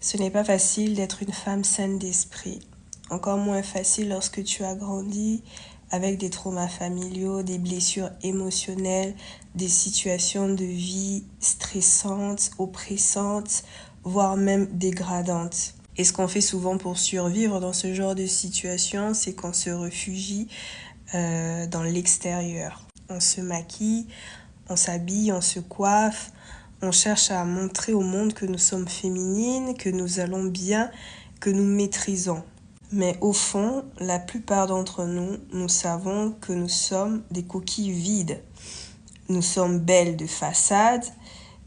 Ce n'est pas facile d'être une femme saine d'esprit. Encore moins facile lorsque tu as grandi avec des traumas familiaux, des blessures émotionnelles, des situations de vie stressantes, oppressantes, voire même dégradantes. Et ce qu'on fait souvent pour survivre dans ce genre de situation, c'est qu'on se réfugie dans l'extérieur. On se maquille, on s'habille, on se coiffe, on cherche à montrer au monde que nous sommes féminines, que nous allons bien, que nous maîtrisons. Mais au fond, la plupart d'entre nous, nous savons que nous sommes des coquilles vides. Nous sommes belles de façade,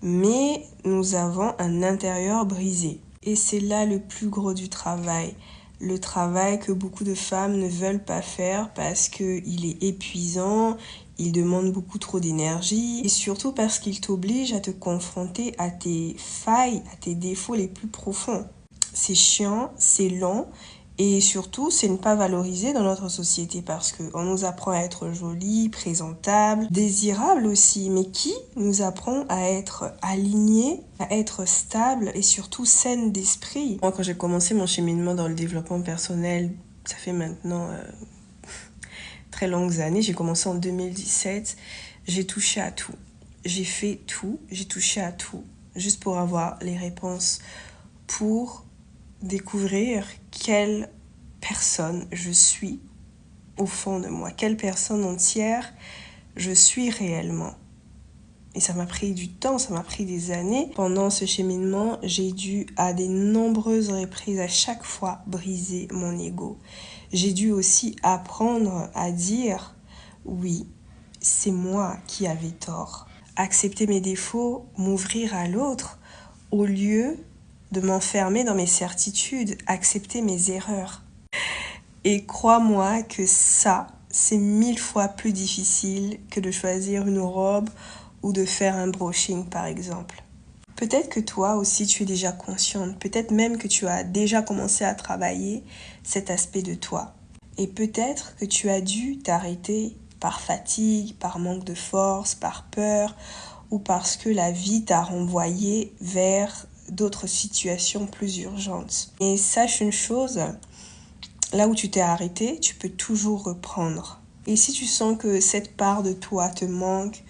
mais nous avons un intérieur brisé. Et c'est là le plus gros du travail. Le travail que beaucoup de femmes ne veulent pas faire parce qu'il est épuisant, il demande beaucoup trop d'énergie et surtout parce qu'il t'oblige à te confronter à tes failles, à tes défauts les plus profonds. C'est chiant, c'est long et surtout c'est ne pas valorisé dans notre société parce qu'on nous apprend à être jolie, présentable, désirable aussi. Mais qui nous apprend à être alignée, à être stable et surtout saine d'esprit? Moi, quand j'ai commencé mon cheminement dans le développement personnel, ça fait maintenant très longues années, j'ai commencé en 2017, j'ai touché à tout. J'ai fait tout, j'ai touché à tout, juste pour avoir les réponses, pour découvrir quelle personne je suis au fond de moi, quelle personne entière je suis réellement. Et ça m'a pris du temps, ça m'a pris des années. Pendant ce cheminement, j'ai dû à de nombreuses reprises à chaque fois briser mon ego. J'ai dû aussi apprendre à dire oui, c'est moi qui avais tort. Accepter mes défauts, m'ouvrir à l'autre, au lieu de m'enfermer dans mes certitudes, accepter mes erreurs. Et crois-moi que ça, c'est 1000 fois plus difficile que de choisir une robe ou de faire un brushing par exemple. Peut-être que toi aussi tu es déjà consciente, peut-être même que tu as déjà commencé à travailler cet aspect de toi. Et peut-être que tu as dû t'arrêter par fatigue, par manque de force, par peur ou parce que la vie t'a renvoyé vers d'autres situations plus urgentes. Et sache une chose, là où tu t'es arrêté, tu peux toujours reprendre. Et si tu sens que cette part de toi te manque,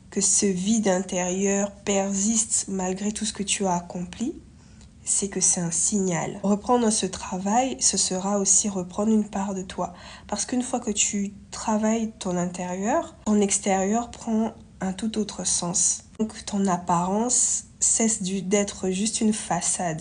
que ce vide intérieur persiste malgré tout ce que tu as accompli, c'est que c'est un signal. Reprendre ce travail, ce sera aussi reprendre une part de toi. Parce qu'une fois que tu travailles ton intérieur, ton extérieur prend un tout autre sens. Donc ton apparence cesse d'être juste une façade.